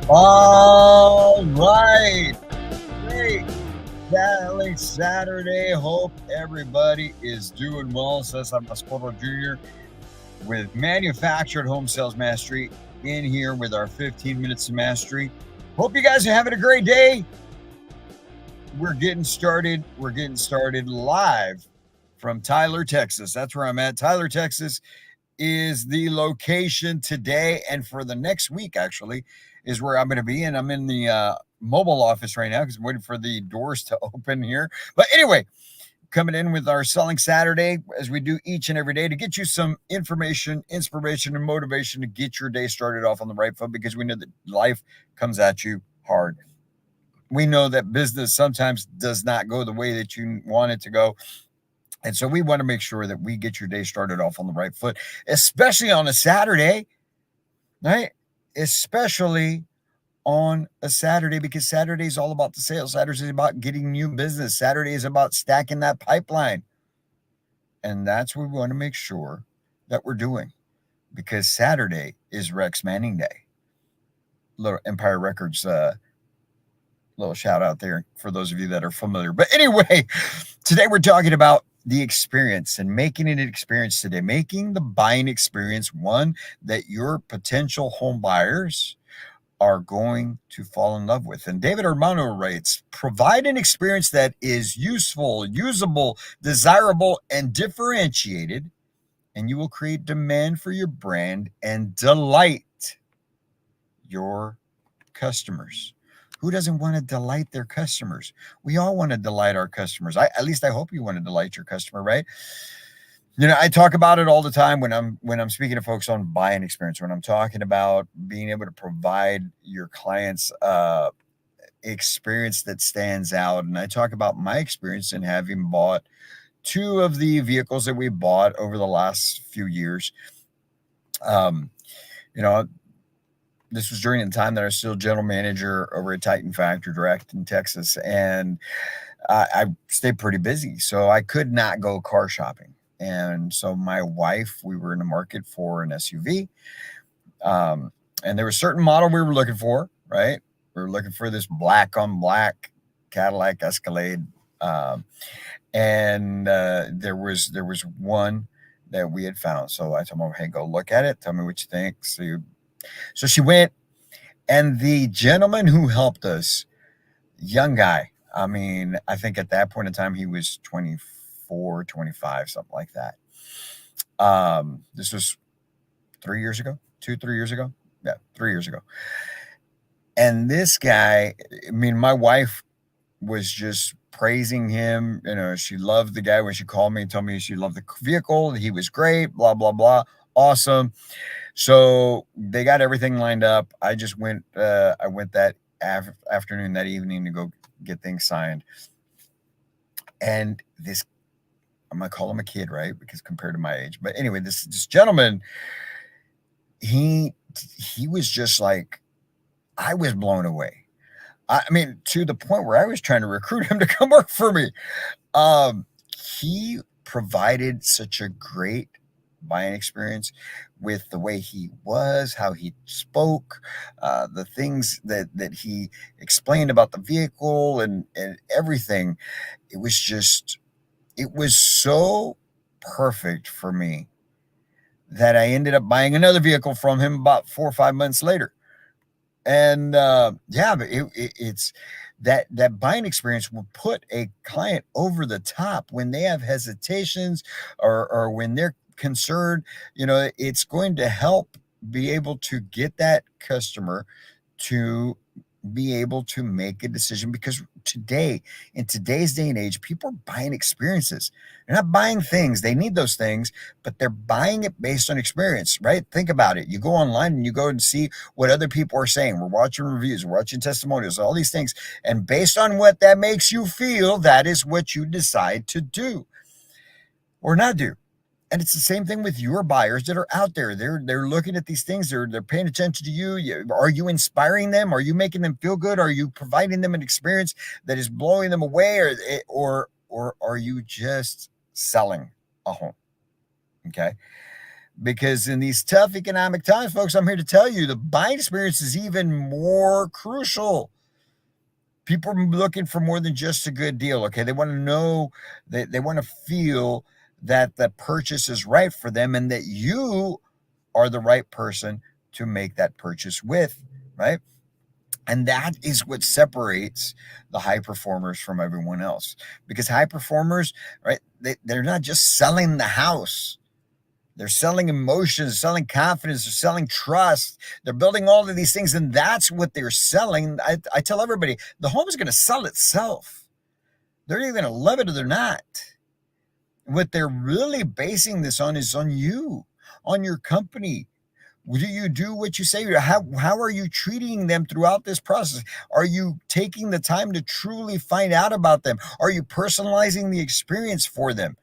All right. Great Valley Saturday. Hope everybody is doing well. Says I'm Mascoro Jr. with Manufactured Home Sales Mastery in here with our 15 minutes of mastery. Hope you guys are having a great day. We're getting started. We're getting started live from Tyler, Texas. That's where I'm at. Tyler, Texas is the location today and for the next week, actually, is where I'm going to be. And I'm in the mobile office right now because I'm waiting for the doors to open here. But anyway, coming in with our Selling Saturday, as we do each and every day, to get you some information, inspiration, and motivation to get your day started off on the right foot, because we know that life comes at you hard. We know that business sometimes does not go the way that you want it to go. And so we want to make sure that we get your day started off on the right foot, especially on a Saturday, right? Especially on a Saturday, because Saturday is all about the sales. Saturday is about getting new business. Saturday is about stacking that pipeline. And that's what we want to make sure that we're doing, because Saturday is Rex Manning Day. Little Empire Records, little shout out there for those of you that are familiar. But anyway, today we're talking about the experience and making it an experience today, making the buying experience one that your potential home buyers are going to fall in love with. And David Armano writes, provide an experience that is useful, usable, desirable, and differentiated, and you will create demand for your brand and delight your customers. Who doesn't want to delight their customers? We all want to delight our customers. At least I hope you want to delight your customer, right? You know, I talk about it all the time when I'm speaking to folks on buying experience, when I'm talking about being able to provide your clients experience that stands out. And I talk about my experience in having bought two of the vehicles that we bought over the last few years. Um, you know, this was during the time that I was still general manager over at Titan Factory Direct in Texas, and I stayed pretty busy, so I could not go car shopping. And so my wife, we were in the market for an SUV, and there was a certain model we were looking for. Right, we were looking for this black on black Cadillac Escalade, and there was one that we had found. So I told mom, "Hey, go look at it. Tell me what you think." So she went, and the gentleman who helped us, young guy. I mean, I think at that point in time, he was 24, 25, something like that. This was 3 years ago, 3 years ago. Yeah, 3 years ago. And this guy, I mean, my wife was just praising him. You know, she loved the guy when she called me and told me she loved the vehicle. He was great, blah, blah, blah. Awesome. So they got everything lined up. I just went, I went that afternoon, that evening, to go get things signed. And this, I'm going to call him a kid, right? Because compared to my age. But anyway, this gentleman, he was just like, I was blown away. I mean, to the point where I was trying to recruit him to come work for me. He provided such a great buying experience with the way he was, how he spoke, the things that he explained about the vehicle and everything. It was just, it was so perfect for me that I ended up buying another vehicle from him about 4 or 5 months later. And yeah, but it's that buying experience will put a client over the top when they have hesitations, or when they're concerned. You know, it's going to help be able to get that customer to be able to make a decision, because today, in today's day and age, people are buying experiences. They're not buying things. They need those things, but they're buying it based on experience, right? Think about it. You go online and you go and see what other people are saying. We're watching reviews, we're watching testimonials, all these things. And based on what that makes you feel, that is what you decide to do or not do. And it's the same thing with your buyers that are out there. They're looking at these things. They're paying attention to you. Are you inspiring them? Are you making them feel good? Are you providing them an experience that is blowing them away, or are you just selling a home? Okay. Because in these tough economic times, folks, I'm here to tell you the buying experience is even more crucial. People are looking for more than just a good deal. Okay. They want to know, they want to feel that the purchase is right for them and that you are the right person to make that purchase with, right? And that is what separates the high performers from everyone else. Because high performers, right, they're not just selling the house. They're selling emotions, selling confidence, they're selling trust. They're building all of these things, and that's what they're selling. I tell everybody the home is going to sell itself. They're either going to love it or they're not. What they're really basing this on is on you, on your company. Do you do what you say? How are you treating them throughout this process? Are you taking the time to truly find out about them? Are you personalizing the experience for them?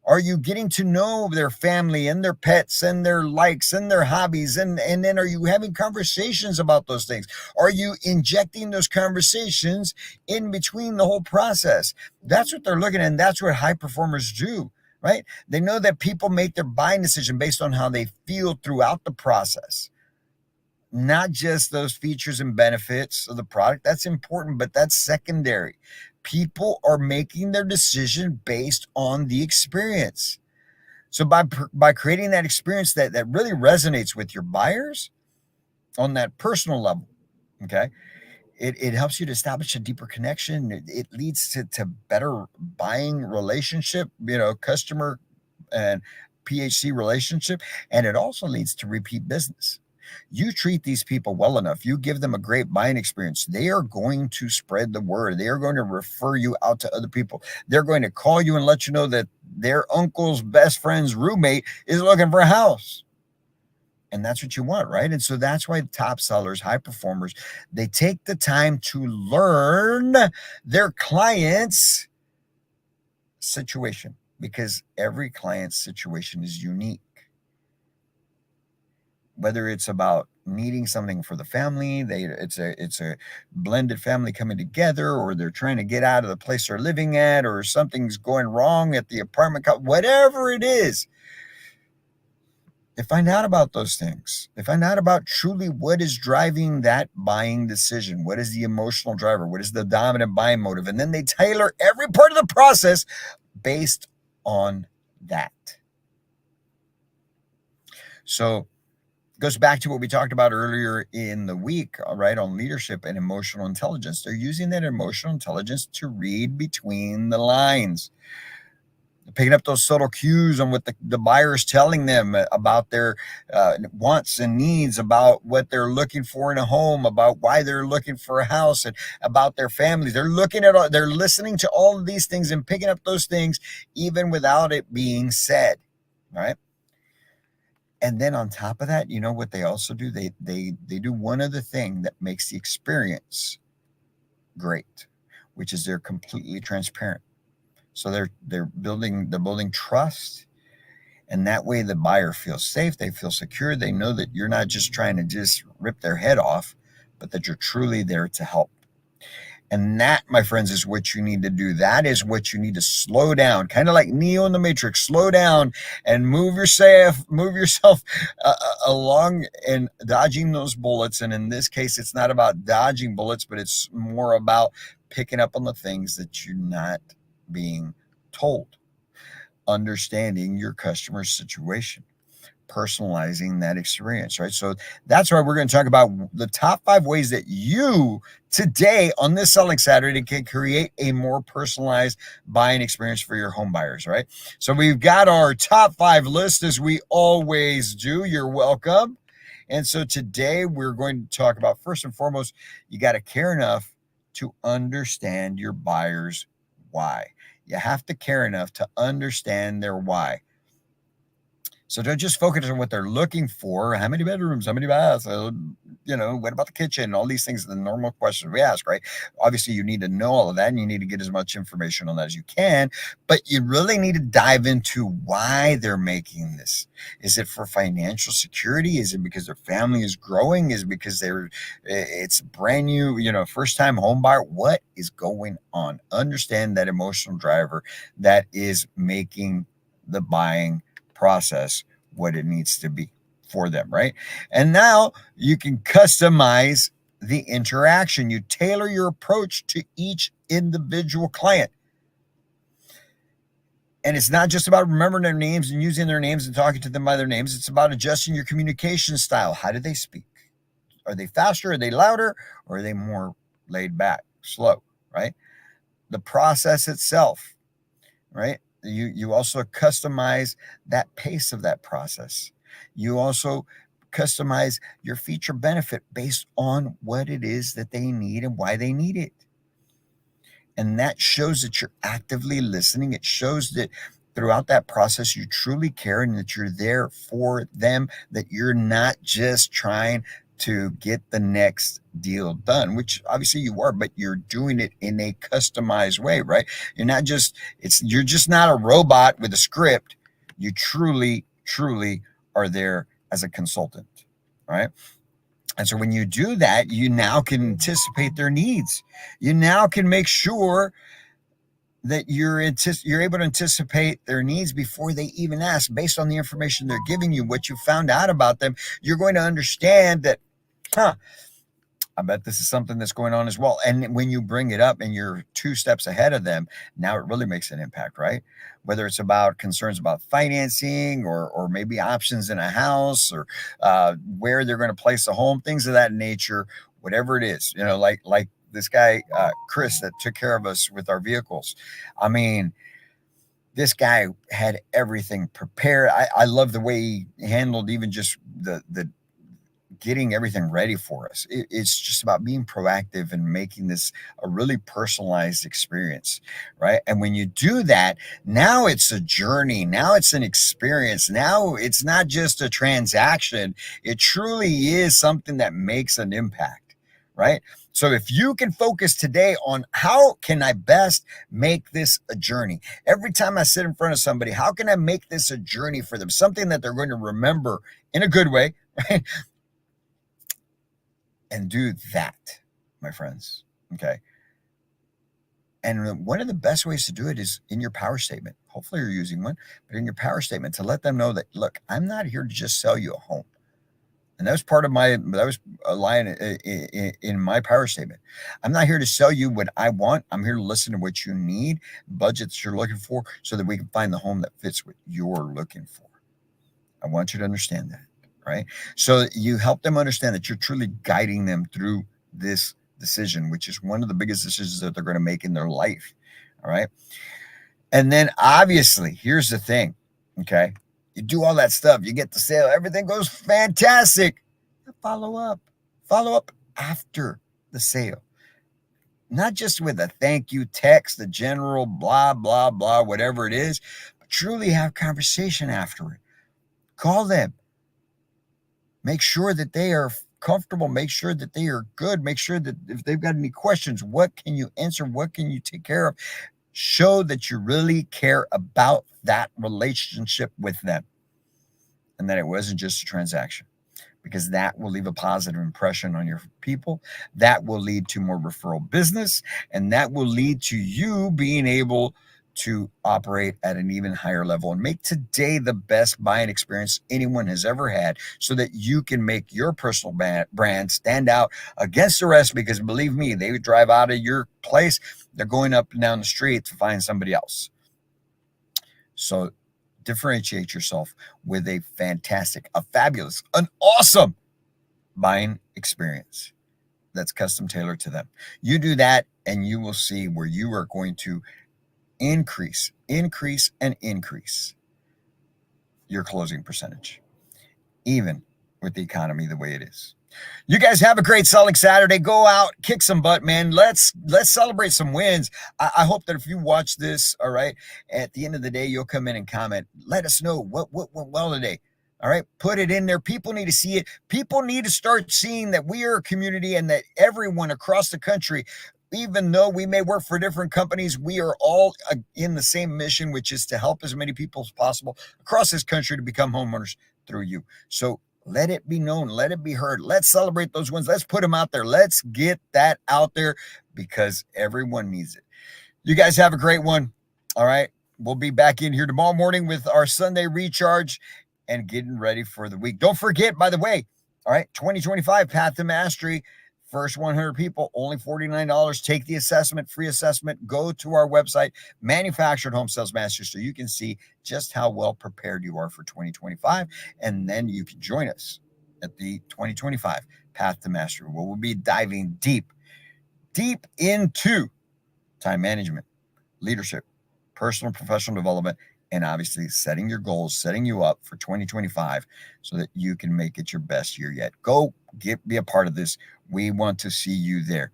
Are you getting to know their family and their pets and their likes and their hobbies? And then are you having conversations about those things? Are you injecting those conversations in between the whole process? That's what they're looking at, and that's what high performers do, right? They know that people make their buying decision based on how they feel throughout the process, not just those features and benefits of the product. That's important, but that's secondary. People are making their decision based on the experience. So by creating that experience that really resonates with your buyers on that personal level, okay, it helps you to establish a deeper connection. It leads to better buying relationship, customer and PHC relationship, and it also leads to repeat business. You treat these people well enough, you give them a great buying experience, they are going to spread the word. They are going to refer you out to other people. They're going to call you and let you know that their uncle's best friend's roommate is looking for a house. And that's what you want, right? And so that's why top sellers, high performers, they take the time to learn their client's situation, because every client's situation is unique. Whether it's about needing something for the family, it's a blended family coming together, or they're trying to get out of the place they're living at, or something's going wrong at the apartment, whatever it is. They find out about those things. They find out about truly what is driving that buying decision. What is the emotional driver? What is the dominant buying motive? And then they tailor every part of the process based on that. So it goes back to what we talked about earlier in the week, right, on leadership and emotional intelligence. They're using that emotional intelligence to read between the lines, picking up those subtle cues on what the buyer is telling them about their wants and needs, about what they're looking for in a home, about why they're looking for a house, and about their families. They're listening to all of these things and picking up those things even without it being said, right? And then on top of that, you know what they also do? They do one other thing that makes the experience great, which is they're completely transparent. So they're building trust, and that way the buyer feels safe, they feel secure, they know that you're not just trying to just rip their head off, but that you're truly there to help. And that, my friends, is what you need to do. That is what you need to slow down, kind of like Neo in the Matrix. Slow down and move yourself along and dodging those bullets. And in this case, it's not about dodging bullets, but it's more about picking up on the things that you're not being told, understanding your customer's situation, personalizing that experience, right? So that's why we're going to talk about the top 5 ways that you today on this Selling Saturday can create a more personalized buying experience for your home buyers, right? So we've got our top 5 list, as we always do. You're welcome. And so today we're going to talk about, first and foremost, you got to care enough to understand your buyer's why. You have to care enough to understand their why. So don't just focus on what they're looking for. How many bedrooms? How many baths? What about the kitchen? All these things, the normal questions we ask, right? Obviously, you need to know all of that, and you need to get as much information on that as you can. But you really need to dive into why they're making this. Is it for financial security? Is it because their family is growing? Is it because it's brand new, first-time home buyer? What is going on? Understand that emotional driver that is making the buying process what it needs to be for them, right? And now you can customize the interaction. You tailor your approach to each individual client. And it's not just about remembering their names and using their names and talking to them by their names. It's about adjusting your communication style. How do they speak? Are they faster? Are they louder? Or are they more laid back, slow, right? The process itself, right? You also customize that pace of that process. You also customize your feature benefit based on what it is that they need and why they need it. And that shows that you're actively listening. It shows that throughout that process, you truly care and that you're there for them, that you're not just trying to get the next deal done, which obviously you are, but you're doing it in a customized way, right? You're just not a robot with a script. You truly, truly are there as a consultant, right? And so when you do that, you now can anticipate their needs. You now can make sure that you're able to anticipate their needs before they even ask. Based on the information they're giving you, what you found out about them, you're going to understand that, I bet this is something that's going on as well. And when you bring it up and you're 2 steps ahead of them, now it really makes an impact, right? Whether it's about concerns about financing or maybe options in a house or where they're going to place a home, things of that nature, whatever it is, like this guy, Chris, that took care of us with our vehicles. I mean, this guy had everything prepared. I love the way he handled even just the getting everything ready for us. It's just about being proactive and making this a really personalized experience, right? And when you do that, now it's a journey. Now it's an experience. Now it's not just a transaction. It truly is something that makes an impact, right? So if you can focus today on how can I best make this a journey? Every time I sit in front of somebody, how can I make this a journey for them? Something that they're going to remember in a good way, right? And do that, my friends. Okay. And one of the best ways to do it is in your power statement. Hopefully you're using one, but in your power statement to let them know that, look, I'm not here to just sell you a home. And that was a line in my power statement. I'm not here to sell you what I want. I'm here to listen to what you need, budgets you're looking for, so that we can find the home that fits what you're looking for. I want you to understand that. Right? So you help them understand that you're truly guiding them through this decision, which is one of the biggest decisions that they're going to make in their life. All right. And then obviously, here's the thing. Okay. You do all that stuff, you get the sale, everything goes fantastic. Follow up after the sale. Not just with a thank you text, the general blah, blah, blah, whatever it is, but truly have conversation after it. Call them. Make sure that they are comfortable. Make sure that they are good. Make sure that if they've got any questions, what can you answer? What can you take care of? Show that you really care about that relationship with them and that it wasn't just a transaction, because that will leave a positive impression on your people. That will lead to more referral business, and that will lead to you being able to operate at an even higher level and make today the best buying experience anyone has ever had, so that you can make your personal brand stand out against the rest. Because believe me, they would drive out of your place, they're going up and down the street to find somebody else. So differentiate yourself with a fantastic, a fabulous, an awesome buying experience that's custom tailored to them. You do that and you will see where you are going to increase your closing percentage, even with the economy the way it is. You guys have a great selling Saturday. Go out, kick some butt, man. Let's celebrate some wins. I hope that if you watch this, all right, at the end of the day, you'll come in and comment. Let us know what went well today. All right, put it in there. People need to see it. People need to start seeing that we are a community and that everyone across the country, even though we may work for different companies, we are all in the same mission, which is to help as many people as possible across this country to become homeowners through you. So let it be known. Let it be heard. Let's celebrate those wins. Let's put them out there. Let's get that out there because everyone needs it. You guys have a great one. All right. We'll be back in here tomorrow morning with our Sunday recharge. and getting ready for the week. Don't forget, by the way, all right, 2025 Path to Mastery. First 100 people, only $49. Take the assessment, free assessment. Go to our website, Manufactured Home Sales Mastery, so you can see just how well prepared you are for 2025. And then you can join us at the 2025 Path to Mastery, where we'll be diving deep into time management, leadership, personal and professional development, and obviously setting your goals, setting you up for 2025 so that you can make it your best year yet. Go be a part of this. We want to see you there.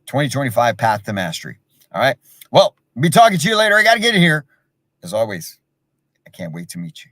2025 Path to Mastery. All right. Well, be talking to you later. I got to get in here. As always, I can't wait to meet you.